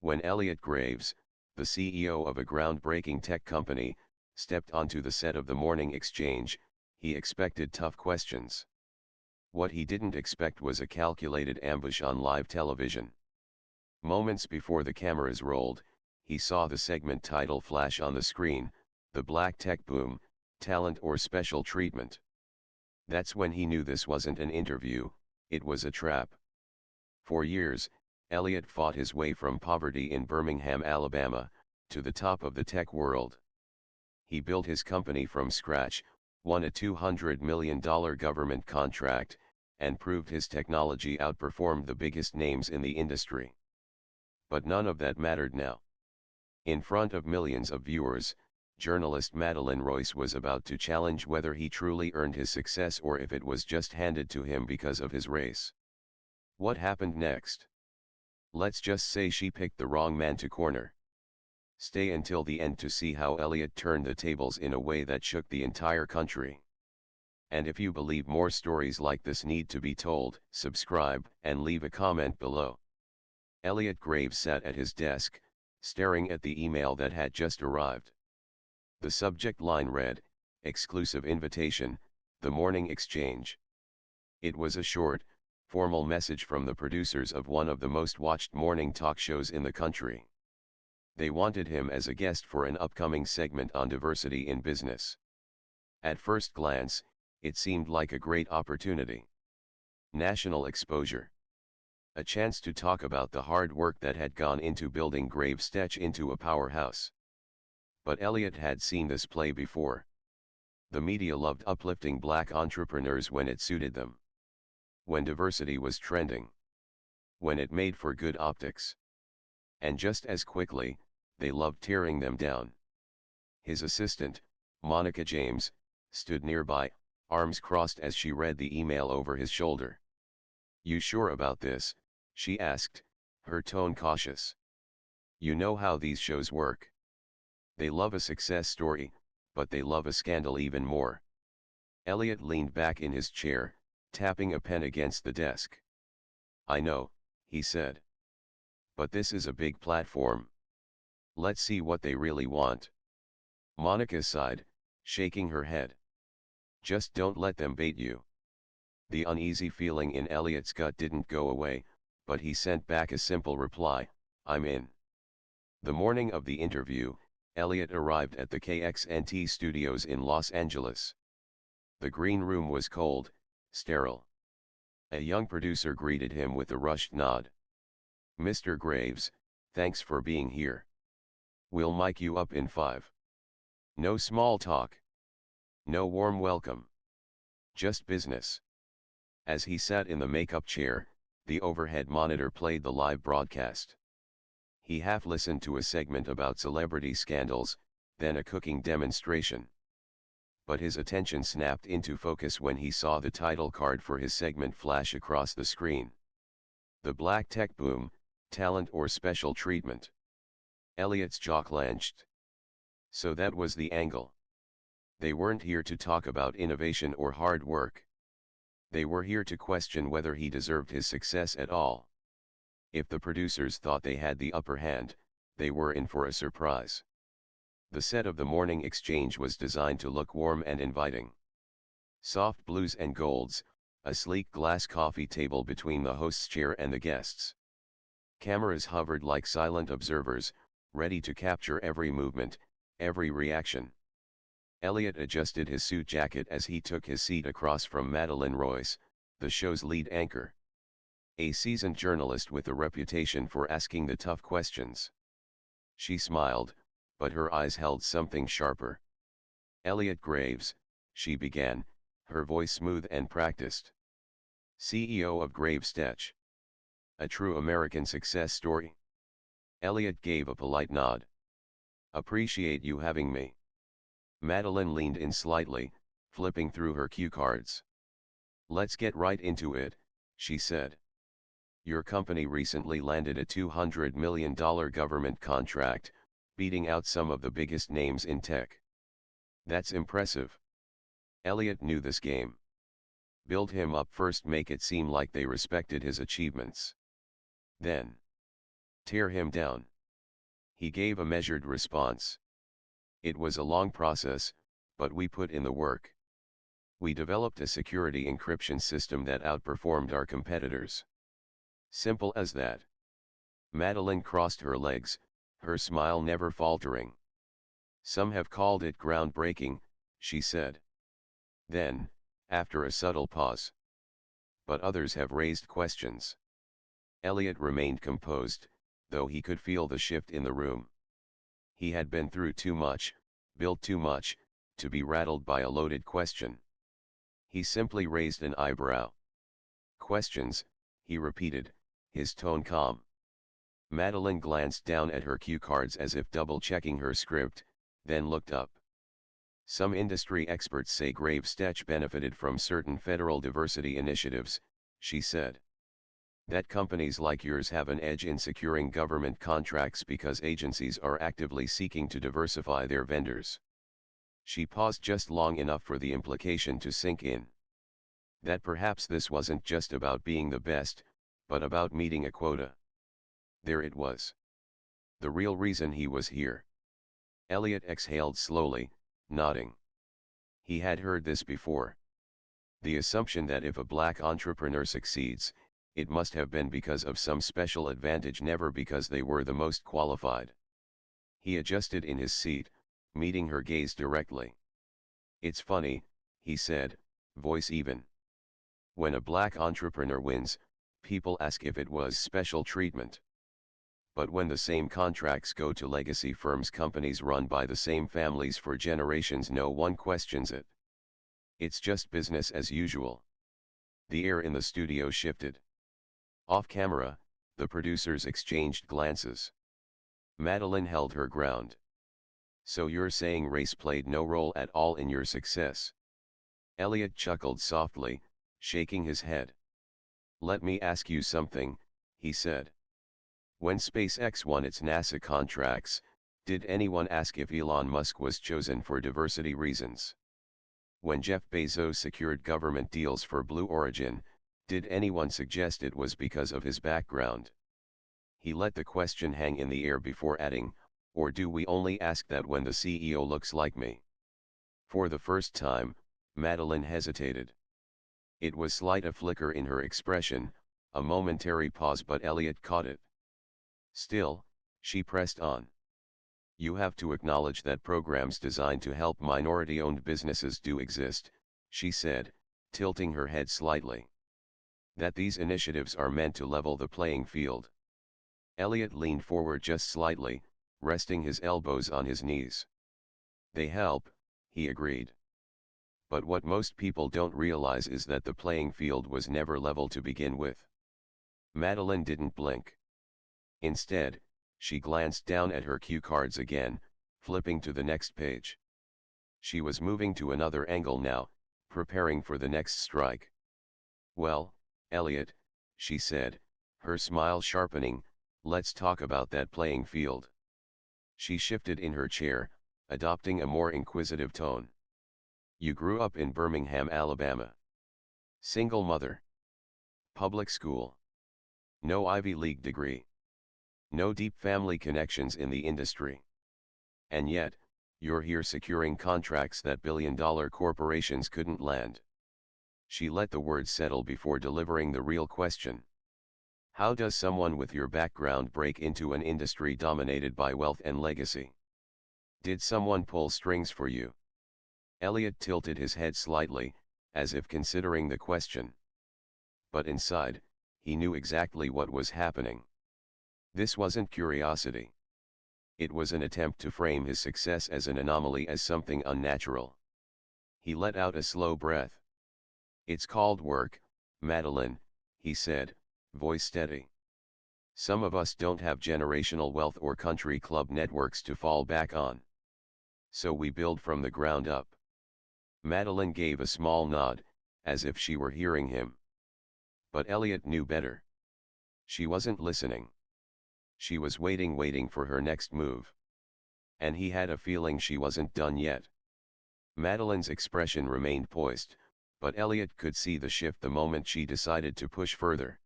When Elliot Graves, the CEO of a groundbreaking tech company, stepped onto the set of the Morning Exchange, he expected tough questions. What he didn't expect was a calculated ambush on live television. Moments before the cameras rolled, he saw the segment title flash on the screen, "The Black Tech Boom, Talent or Special Treatment." That's when he knew this wasn't an interview, it was a trap. For years, Elliot fought his way from poverty in Birmingham, Alabama, to the top of the tech world. He built his company from scratch, won a $200 million government contract, and proved his technology outperformed the biggest names in the industry. But none of that mattered now. In front of millions of viewers, journalist Madeline Royce was about to challenge whether he truly earned his success or if it was just handed to him because of his race. What happened next? Let's just say she picked the wrong man to corner. Stay until the end to see how Elliot turned the tables in a way that shook the entire country. And if you believe more stories like this need to be told, subscribe and leave a comment below. Elliot Graves sat at his desk, staring at the email that had just arrived. The subject line read, "Exclusive invitation, The Morning Exchange." It was a short, formal message from the producers of one of the most watched morning talk shows in the country. They wanted him as a guest for an upcoming segment on diversity in business. At first glance, it seemed like a great opportunity. National exposure. A chance to talk about the hard work that had gone into building Graves Tech into a powerhouse. But Elliot had seen this play before. The media loved uplifting black entrepreneurs when it suited them. When diversity was trending. When it made for good optics. And just as quickly, they loved tearing them down. His assistant, Monica James, stood nearby, arms crossed as she read the email over his shoulder. "You sure about this?" she asked, her tone cautious. "You know how these shows work. They love a success story, but they love a scandal even more." Elliot leaned back in his chair, tapping a pen against the desk. "I know," he said. "But this is a big platform. Let's see what they really want." Monica sighed, shaking her head. "Just don't let them bait you." The uneasy feeling in Elliot's gut didn't go away, but he sent back a simple reply, "I'm in." The morning of the interview, Elliot arrived at the KXNT studios in Los Angeles. The green room was cold, sterile. A young producer greeted him with a rushed nod. "Mr. Graves, thanks for being here. We'll mic you up in 5. No small talk. No warm welcome. Just business." As he sat in the makeup chair, the overhead monitor played the live broadcast. He half listened to a segment about celebrity scandals, then a cooking demonstration. But his attention snapped into focus when he saw the title card for his segment flash across the screen. "The Black Tech Boom, Talent or Special Treatment." Elliot's jaw clenched. So that was the angle. They weren't here to talk about innovation or hard work. They were here to question whether he deserved his success at all. If the producers thought they had the upper hand, they were in for a surprise. The set of the Morning Exchange was designed to look warm and inviting. Soft blues and golds, a sleek glass coffee table between the host's chair and the guests. Cameras hovered like silent observers, ready to capture every movement, every reaction. Elliot adjusted his suit jacket as he took his seat across from Madeline Royce, the show's lead anchor. A seasoned journalist with a reputation for asking the tough questions. She smiled, but her eyes held something sharper. "Elliot Graves," she began, her voice smooth and practiced. "CEO of Graves Tech. A true American success story." Elliot gave a polite nod. "Appreciate you having me." Madeline leaned in slightly, flipping through her cue cards. "Let's get right into it," she said. "Your company recently landed a $200 million government contract, beating out some of the biggest names in tech. That's impressive." Elliot knew this game. Build him up first, make it seem like they respected his achievements. Then Tear him down. He gave a measured response. It was a long process, but we put in the work. We developed a security encryption system that outperformed our competitors. Simple as that. Madeline crossed her legs, her smile never faltering. Some have called it groundbreaking, she said. Then, after a subtle pause. But others have raised questions. Elliot remained composed, though he could feel the shift in the room. He had been through too much, built too much, to be rattled by a loaded question. He simply raised an eyebrow. Questions, he repeated, his tone calm. Madeline glanced down at her cue cards as if double-checking her script, then looked up. Some industry experts say Gravestech benefited from certain federal diversity initiatives, she said. That companies like yours have an edge in securing government contracts because agencies are actively seeking to diversify their vendors. She paused just long enough for the implication to sink in. That perhaps this wasn't just about being the best, but about meeting a quota. There it was. The real reason he was here. Elliot exhaled slowly, nodding. He had heard this before. The assumption that if a black entrepreneur succeeds, it must have been because of some special advantage, never because they were the most qualified. He adjusted in his seat, meeting her gaze directly. It's funny, he said, voice even. When a black entrepreneur wins, people ask if it was special treatment. But when the same contracts go to legacy firms, companies run by the same families for generations, no one questions it. It's just business as usual. The air in the studio shifted. Off camera, the producers exchanged glances. Madeline held her ground. So you're saying race played no role at all in your success? Elliot chuckled softly, shaking his head. Let me ask you something, he said. When SpaceX won its NASA contracts, did anyone ask if Elon Musk was chosen for diversity reasons? When Jeff Bezos secured government deals for Blue Origin, did anyone suggest it was because of his background? He let the question hang in the air before adding, or do we only ask that when the CEO looks like me? For the first time, Madeline hesitated. It was slight, a flicker in her expression, a momentary pause, but Elliot caught it. Still, she pressed on. You have to acknowledge that programs designed to help minority-owned businesses do exist, she said, tilting her head slightly. That these initiatives are meant to level the playing field. Elliot leaned forward just slightly, resting his elbows on his knees. They help, he agreed. But what most people don't realize is that the playing field was never level to begin with. Madeline didn't blink. Instead, she glanced down at her cue cards again, flipping to the next page. She was moving to another angle now, preparing for the next strike. Well, Elliot, she said, her smile sharpening, let's talk about that playing field. She shifted in her chair, adopting a more inquisitive tone. You grew up in Birmingham, Alabama. Single mother. Public school. No Ivy League degree. No deep family connections in the industry. And yet, you're here securing contracts that billion-dollar corporations couldn't land. She let the words settle before delivering the real question. How does someone with your background break into an industry dominated by wealth and legacy? Did someone pull strings for you? Elliot tilted his head slightly, as if considering the question. But inside, he knew exactly what was happening. This wasn't curiosity. It was an attempt to frame his success as an anomaly, as something unnatural. He let out a slow breath. It's called work, Madeline, he said, voice steady. Some of us don't have generational wealth or country club networks to fall back on. So we build from the ground up. Madeline gave a small nod, as if she were hearing him. But Elliot knew better. She wasn't listening. She was waiting for her next move. And he had a feeling she wasn't done yet. Madeline's expression remained poised, but Elliot could see the shift the moment she decided to push further.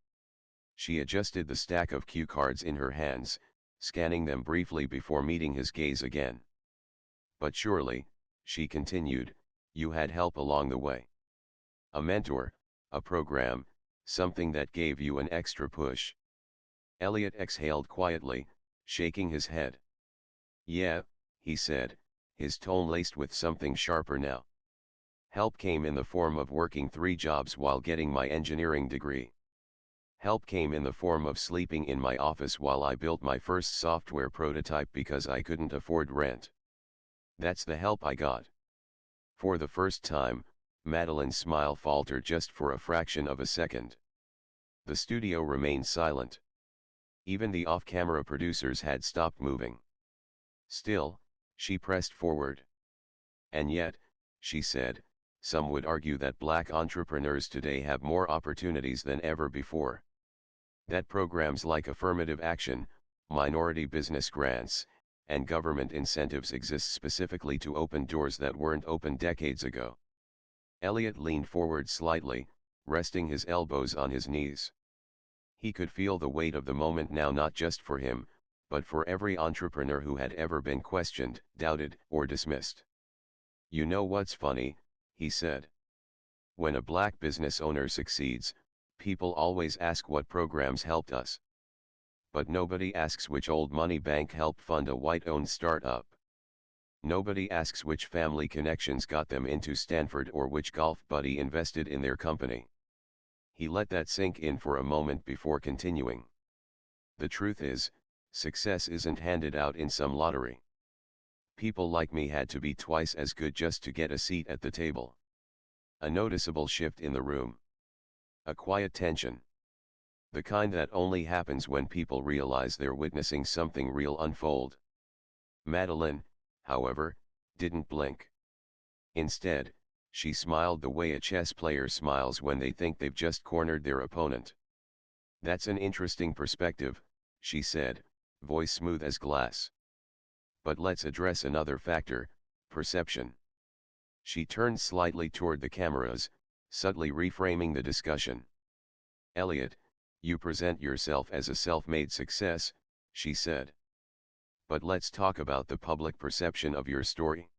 She adjusted the stack of cue cards in her hands, scanning them briefly before meeting his gaze again. But surely, she continued, you had help along the way. A mentor, a program, something that gave you an extra push. Elliot exhaled quietly, shaking his head. Yeah, he said, his tone laced with something sharper now. Help came in the form of working 3 jobs while getting my engineering degree. Help came in the form of sleeping in my office while I built my first software prototype because I couldn't afford rent. That's the help I got. For the first time, Madeline's smile faltered just for a fraction of a second. The studio remained silent. Even the off-camera producers had stopped moving. Still, she pressed forward. And yet, she said, some would argue that black entrepreneurs today have more opportunities than ever before. That programs like affirmative action, minority business grants, and government incentives exist specifically to open doors that weren't open decades ago. Elliot leaned forward slightly, resting his elbows on his knees. He could feel the weight of the moment now, not just for him, but for every entrepreneur who had ever been questioned, doubted, or dismissed. You know what's funny, he said. When a black business owner succeeds, people always ask what programs helped us. But nobody asks which old money bank helped fund a white-owned startup. Nobody asks which family connections got them into Stanford or which golf buddy invested in their company. He let that sink in for a moment before continuing. The truth is, success isn't handed out in some lottery. People like me had to be twice as good just to get a seat at the table. A noticeable shift in the room. A quiet tension. The kind that only happens when people realize they're witnessing something real unfold. Madeline, however, didn't blink. Instead, she smiled the way a chess player smiles when they think they've just cornered their opponent. That's an interesting perspective, she said, voice smooth as glass. But let's address another factor, perception. She turned slightly toward the cameras, subtly reframing the discussion. Elliot, you present yourself as a self-made success, she said. But let's talk about the public perception of your story.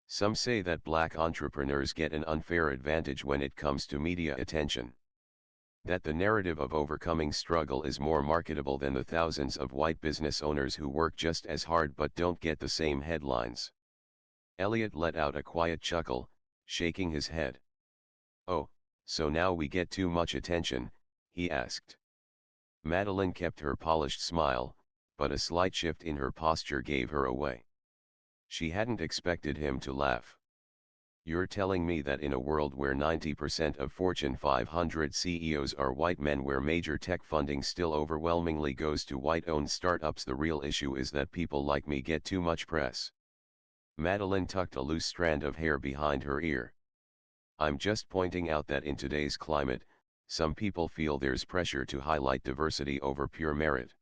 Some say that black entrepreneurs get an unfair advantage when it comes to media attention. That the narrative of overcoming struggle is more marketable than the thousands of white business owners who work just as hard but don't get the same headlines. Elliot let out a quiet chuckle, shaking his head. Oh, so now we get too much attention, he asked. Madeline kept her polished smile, but a slight shift in her posture gave her away. She hadn't expected him to laugh. You're telling me that in a world where 90% of Fortune 500 CEOs are white men, where major tech funding still overwhelmingly goes to white-owned startups, the real issue is that people like me get too much press? Madeline tucked a loose strand of hair behind her ear. I'm just pointing out that in today's climate, some people feel there's pressure to highlight diversity over pure merit.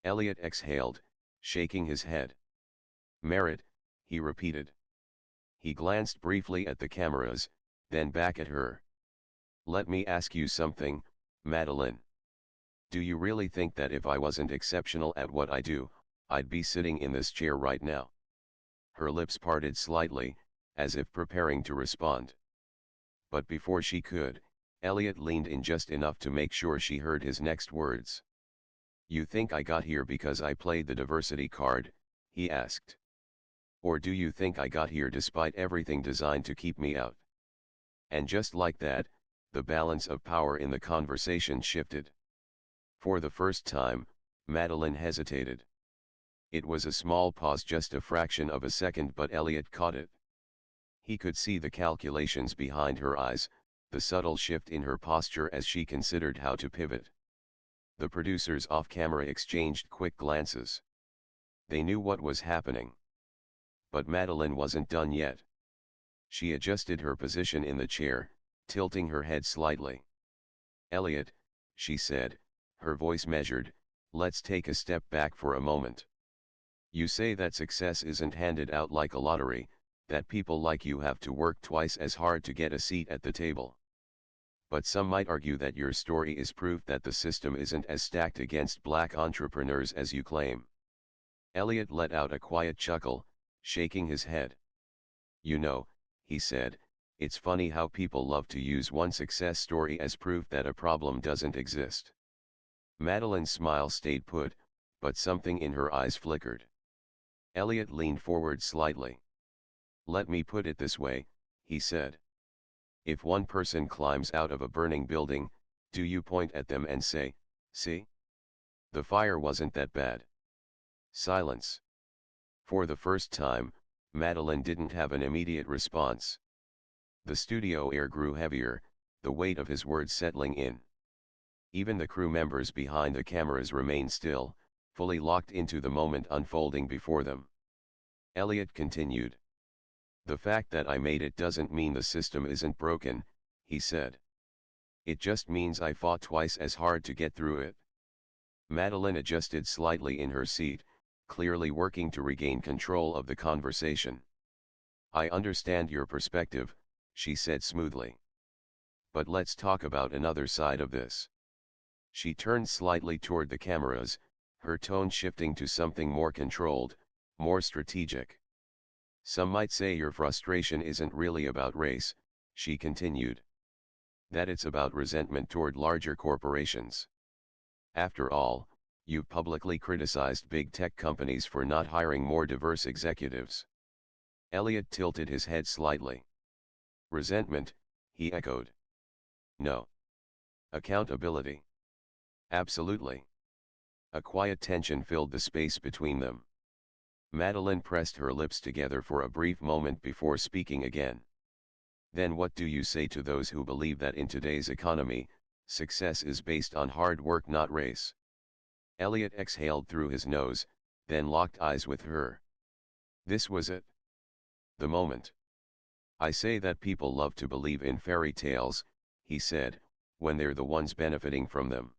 Elliot exhaled, shaking his head. Merit, he repeated. He glanced briefly at the cameras, then back at her. Let me ask you something, Madeline. Do you really think that if I wasn't exceptional at what I do, I'd be sitting in this chair right now? Her lips parted slightly, as if preparing to respond. But before she could, Elliot leaned in just enough to make sure she heard his next words. You think I got here because I played the diversity card? He asked. Or do you think I got here despite everything designed to keep me out? And just like that, the balance of power in the conversation shifted. For the first time, Madeline hesitated. It was a small pause, just a fraction of a second, but Elliot caught it. He could see the calculations behind her eyes, the subtle shift in her posture as she considered how to pivot. The producers off-camera exchanged quick glances. They knew what was happening. But Madeline wasn't done yet. She adjusted her position in the chair, tilting her head slightly. Elliot, she said, her voice measured, let's take a step back for a moment. You say that success isn't handed out like a lottery, that people like you have to work twice as hard to get a seat at the table. But some might argue that your story is proof that the system isn't as stacked against black entrepreneurs as you claim. Elliot let out a quiet chuckle, shaking his head. You know, he said, it's funny how people love to use one success story as proof that a problem doesn't exist. Madeline's smile stayed put, but something in her eyes flickered. Elliot leaned forward slightly. Let me put it this way, he said. If one person climbs out of a burning building, do you point at them and say, see? The fire wasn't that bad. Silence. For the first time, Madeline didn't have an immediate response. The studio air grew heavier, the weight of his words settling in. Even the crew members behind the cameras remained still, fully locked into the moment unfolding before them. Elliot continued. The fact that I made it doesn't mean the system isn't broken, he said. It just means I fought twice as hard to get through it. Madeline adjusted slightly in her seat, clearly working to regain control of the conversation. I understand your perspective, she said smoothly. But let's talk about another side of this. She turned slightly toward the cameras, her tone shifting to something more controlled, more strategic. Some might say your frustration isn't really about race, she continued. That it's about resentment toward larger corporations. After all, you've publicly criticized big tech companies for not hiring more diverse executives. Elliot tilted his head slightly. Resentment, he echoed. No. Accountability. Absolutely. A quiet tension filled the space between them. Madeline pressed her lips together for a brief moment before speaking again. Then what do you say to those who believe that in today's economy, success is based on hard work, not race? Elliot exhaled through his nose, then locked eyes with her. This was it. The moment. I say that people love to believe in fairy tales, he said, when they're the ones benefiting from them.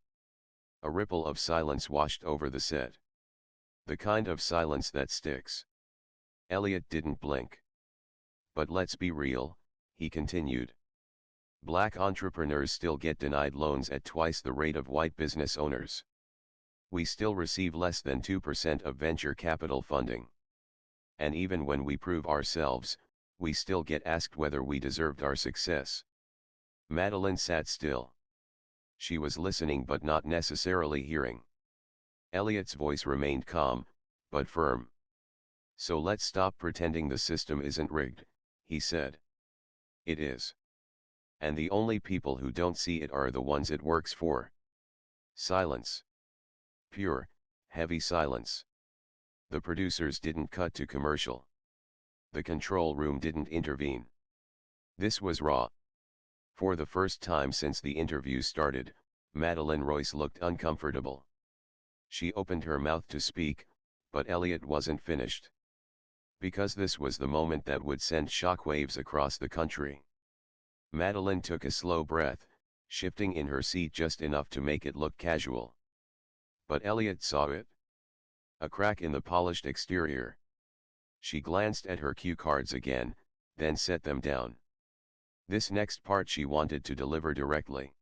A ripple of silence washed over the set. The kind of silence that sticks. Elliot didn't blink. But let's be real, he continued. Black entrepreneurs still get denied loans at twice the rate of white business owners. We still receive less than 2% of venture capital funding. And even when we prove ourselves, we still get asked whether we deserved our success. Madeline sat still. She was listening but not necessarily hearing. Elliot's voice remained calm, but firm. So let's stop pretending the system isn't rigged, he said. It is. And the only people who don't see it are the ones it works for. Silence. Pure, heavy silence. The producers didn't cut to commercial. The control room didn't intervene. This was raw. For the first time since the interview started, Madeline Royce looked uncomfortable. She opened her mouth to speak, but Elliot wasn't finished. Because this was the moment that would send shockwaves across the country. Madeline took a slow breath, shifting in her seat just enough to make it look casual. But Elliot saw it. A crack in the polished exterior. She glanced at her cue cards again, then set them down. This next part she wanted to deliver directly.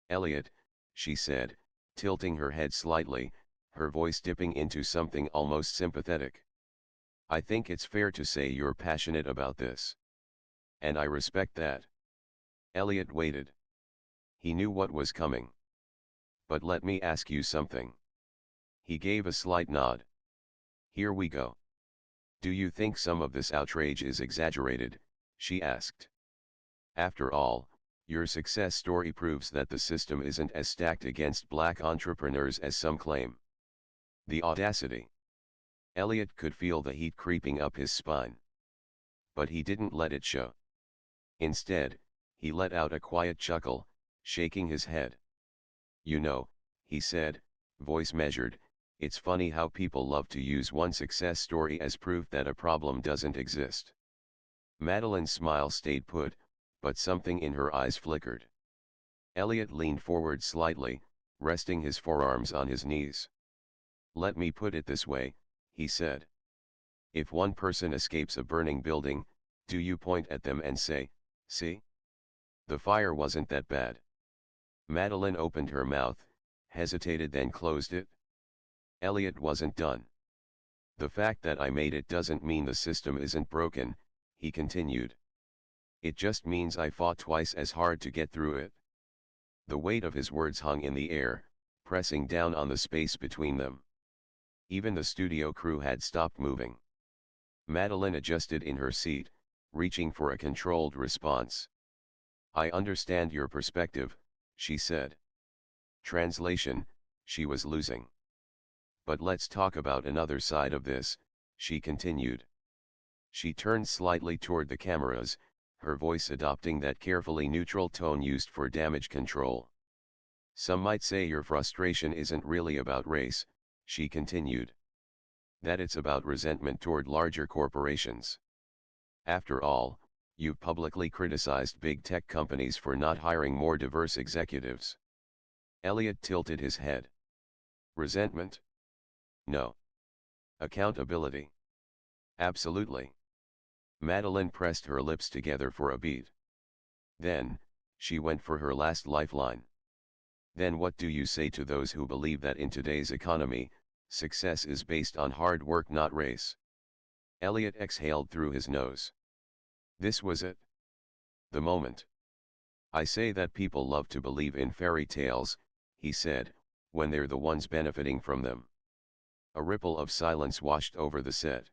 Elliot, she said, tilting her head slightly, her voice dipping into something almost sympathetic. I think it's fair to say you're passionate about this. And I respect that. Elliot waited. He knew what was coming. But let me ask you something. He gave a slight nod. Here we go. Do you think some of this outrage is exaggerated? She asked. After all, your success story proves that the system isn't as stacked against black entrepreneurs as some claim. The audacity. Elliot could feel the heat creeping up his spine. But he didn't let it show. Instead, he let out a quiet chuckle, shaking his head. You know, he said, voice measured, it's funny how people love to use one success story as proof that a problem doesn't exist. Madeline's smile stayed put, but something in her eyes flickered. Elliot leaned forward slightly, resting his forearms on his knees. Let me put it this way, he said. If one person escapes a burning building, do you point at them and say, see? The fire wasn't that bad. Madeline opened her mouth, hesitated then closed it. Elliot wasn't done. The fact that I made it doesn't mean the system isn't broken, he continued. It just means I fought twice as hard to get through it. The weight of his words hung in the air, pressing down on the space between them. Even the studio crew had stopped moving. Madeline adjusted in her seat, reaching for a controlled response. I understand your perspective, she said. Translation, she was losing. But let's talk about another side of this, she continued. She turned slightly toward the cameras, her voice adopting that carefully neutral tone used for damage control. Some might say your frustration isn't really about race, she continued. That it's about resentment toward larger corporations. After all, you've publicly criticized big tech companies for not hiring more diverse executives. Elliot tilted his head. Resentment? No. Accountability? Absolutely. Madeline pressed her lips together for a beat. Then, she went for her last lifeline. Then what do you say to those who believe that in today's economy, success is based on hard work not race? Elliot exhaled through his nose. This was it. The moment. I say that people love to believe in fairy tales, he said, when they're the ones benefiting from them. A ripple of silence washed over the set.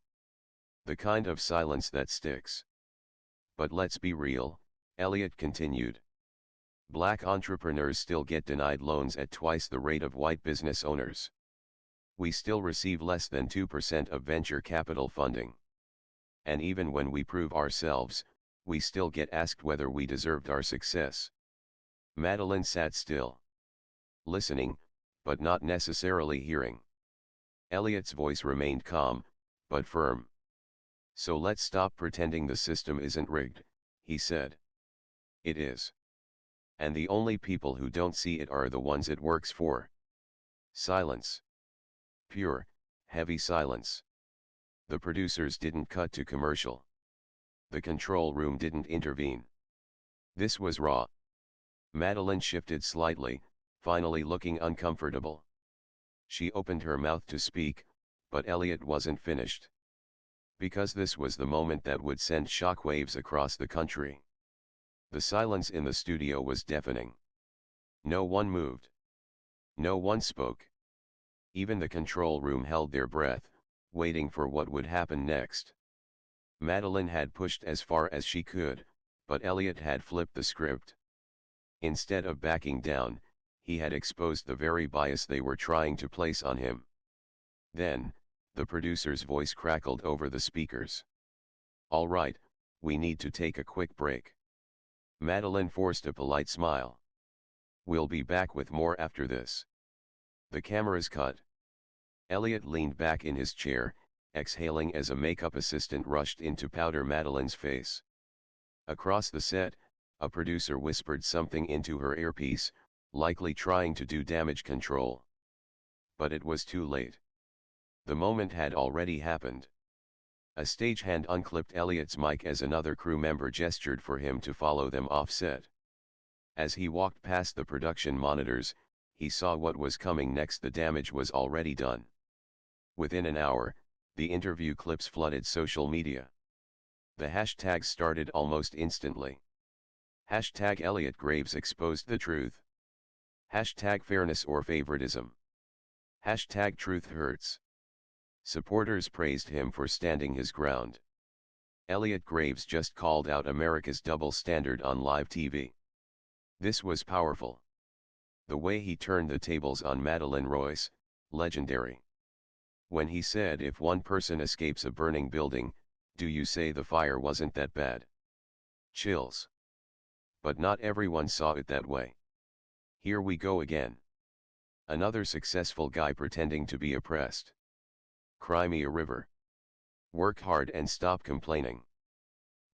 The kind of silence that sticks. But let's be real, Elliot continued. Black entrepreneurs still get denied loans at twice the rate of white business owners. We still receive less than 2% of venture capital funding. And even when we prove ourselves, we still get asked whether we deserved our success. Madeline sat still. Listening, but not necessarily hearing. Elliot's voice remained calm, but firm. So let's stop pretending the system isn't rigged, he said. It is. And the only people who don't see it are the ones it works for. Silence. Pure, heavy silence. The producers didn't cut to commercial. The control room didn't intervene. This was raw. Madeline shifted slightly, finally looking uncomfortable. She opened her mouth to speak, but Elliot wasn't finished. Because this was the moment that would send shockwaves across the country. The silence in the studio was deafening. No one moved. No one spoke. Even the control room held their breath, waiting for what would happen next. Madeline had pushed as far as she could, but Elliot had flipped the script. Instead of backing down, he had exposed the very bias they were trying to place on him. Then, the producer's voice crackled over the speakers. All right, we need to take a quick break. Madeline forced a polite smile. We'll be back with more after this. The cameras cut. Elliot leaned back in his chair, exhaling as a makeup assistant rushed in to powder Madeline's face. Across the set, a producer whispered something into her earpiece, likely trying to do damage control. But it was too late. The moment had already happened. A stagehand unclipped Elliot's mic as another crew member gestured for him to follow them off set. As he walked past the production monitors, he saw what was coming next. The damage was already done. Within an hour, the interview clips flooded social media. The hashtags started almost instantly. Hashtag Elliot Graves exposed the truth. Hashtag fairness or favoritism. Hashtag truth hurts. Supporters praised him for standing his ground. Elliot Graves just called out America's double standard on live TV. This was powerful. The way he turned the tables on Madeline Royce, legendary. When he said, if one person escapes a burning building, do you say the fire wasn't that bad? Chills. But not everyone saw it that way. Here we go again. Another successful guy pretending to be oppressed. Cry me a river. Work hard and stop complaining.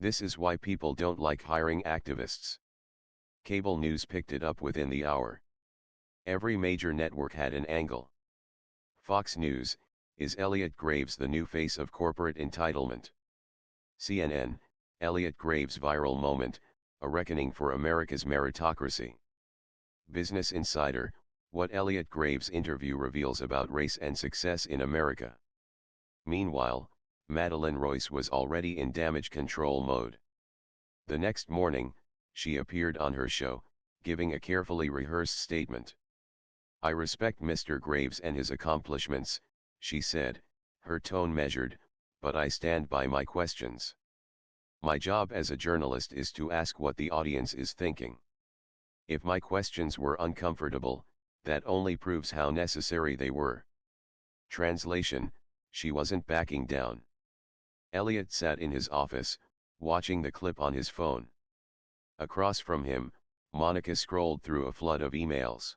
This is why people don't like hiring activists. Cable news picked it up within the hour. Every major network had an angle. Fox News, is Elliot Graves the new face of corporate entitlement? CNN, Elliot Graves viral moment, A reckoning for America's meritocracy. Business Insider, what Elliot Graves' interview reveals about race and success in America. Meanwhile, Madeleine Royce was already in damage control mode. The next morning, she appeared on her show, giving a carefully rehearsed statement. "I respect Mr. Graves and his accomplishments," she said, her tone measured, "but I stand by my questions. My job as a journalist is to ask what the audience is thinking. If my questions were uncomfortable, that only proves how necessary they were." Translation: she wasn't backing down. Elliot sat in his office, watching the clip on his phone. Across from him, Monica scrolled through a flood of emails.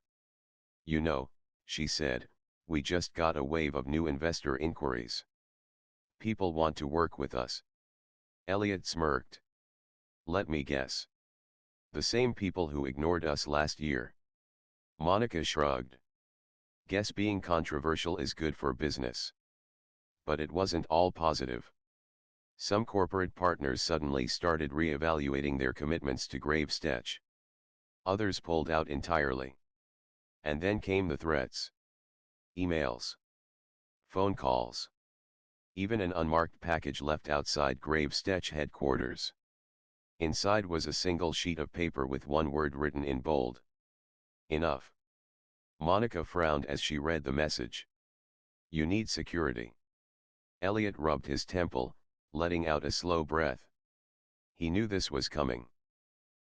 "You know," she said, "we just got a wave of new investor inquiries. People want to work with us." Elliot smirked. "Let me guess. The same people who ignored us last year." Monica shrugged. "Guess being controversial is good for business." But it wasn't all positive. Some corporate partners suddenly started re-evaluating their commitments to Graves' Tech. Others pulled out entirely. And then came the threats. Emails. Phone calls. Even an unmarked package left outside Graves' Tech headquarters. Inside was a single sheet of paper with one word written in bold. "Enough." Monica frowned as she read the message. "You need security." Elliot rubbed his temple, letting out a slow breath. He knew this was coming.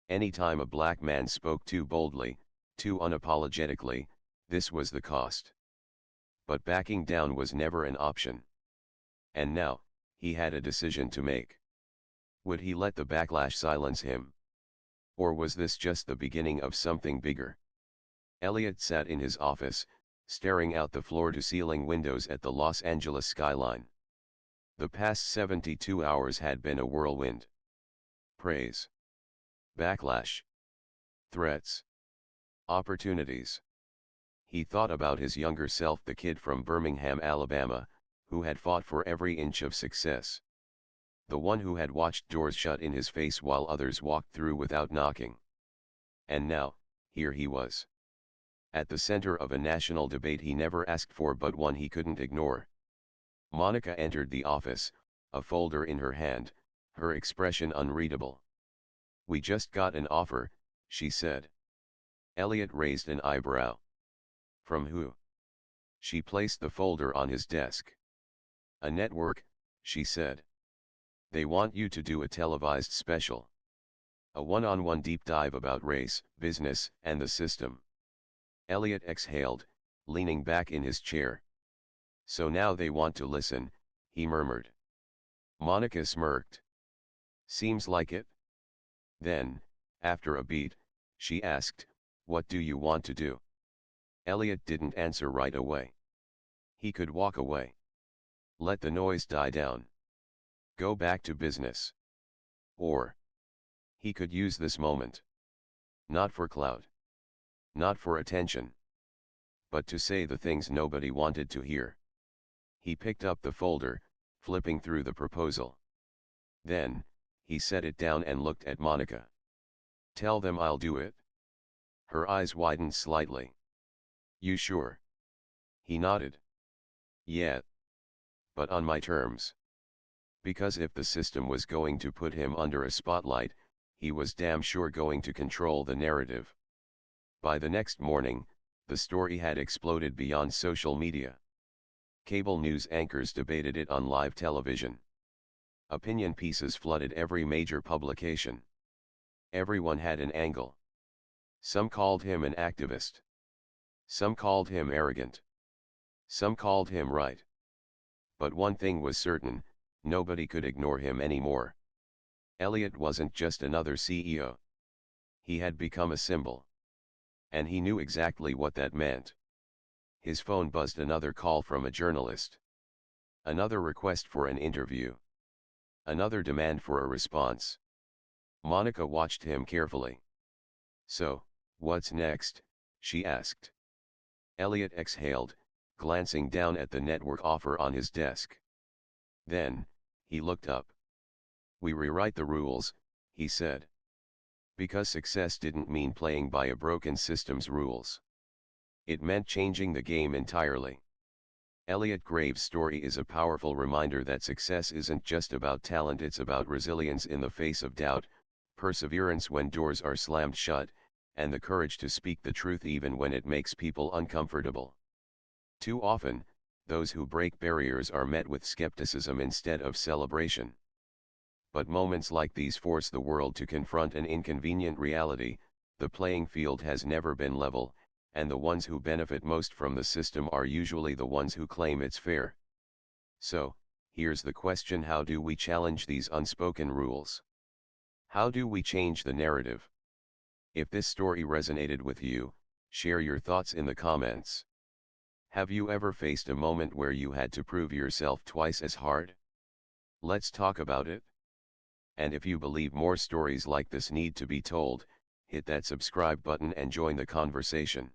Anytime a black man spoke too boldly, too unapologetically, this was the cost. But backing down was never an option. And now, he had a decision to make. Would he let the backlash silence him? Or was this just the beginning of something bigger? Elliot sat in his office, staring out the floor-to-ceiling windows at the Los Angeles skyline. The past 72 hours had been a whirlwind. Praise. Backlash. Threats. Opportunities. He thought about his younger self, the kid from Birmingham, Alabama, who had fought for every inch of success. The one who had watched doors shut in his face while others walked through without knocking. And now, here he was. At the center of a national debate he never asked for, but one he couldn't ignore. Monica entered the office, a folder in her hand, her expression unreadable. "We just got an offer," she said. Elliot raised an eyebrow. "From who?" She placed the folder on his desk. "A network," she said. "They want you to do a televised special. A one-on-one deep dive about race, business, and the system." Elliot exhaled, leaning back in his chair. "So now they want to listen," he murmured. Monica smirked. "Seems like it." Then, after a beat, she asked, "What do you want to do?" Elliot didn't answer right away. He could walk away. Let the noise die down. Go back to business. Or he could use this moment. Not for clout. Not for attention. But to say the things nobody wanted to hear. He picked up the folder, flipping through the proposal. Then, he set it down and looked at Monica. "Tell them I'll do it." Her eyes widened slightly. "You sure?" He nodded. "Yeah. But on my terms." Because if the system was going to put him under a spotlight, he was damn sure going to control the narrative. By the next morning, the story had exploded beyond social media. Cable news anchors debated it on live television. Opinion pieces flooded every major publication. Everyone had an angle. Some called him an activist. Some called him arrogant. Some called him right. But one thing was certain, nobody could ignore him anymore. Elliot wasn't just another CEO. He had become a symbol. And he knew exactly what that meant. His phone buzzed, another call from a journalist. Another request for an interview. Another demand for a response. Monica watched him carefully. "So, what's next?" she asked. Elliot exhaled, glancing down at the network offer on his desk. Then, he looked up. "We rewrite the rules," he said. Because success didn't mean playing by a broken system's rules. It meant changing the game entirely. Elliot Graves' story is a powerful reminder that success isn't just about talent, it's about resilience in the face of doubt, perseverance when doors are slammed shut, and the courage to speak the truth even when it makes people uncomfortable. Too often, those who break barriers are met with skepticism instead of celebration. But moments like these force the world to confront an inconvenient reality: the playing field has never been level, and the ones who benefit most from the system are usually the ones who claim it's fair. So, here's the question: how do we challenge these unspoken rules? How do we change the narrative? If this story resonated with you, share your thoughts in the comments. Have you ever faced a moment where you had to prove yourself twice as hard? Let's talk about it. And if you believe more stories like this need to be told, hit that subscribe button and join the conversation.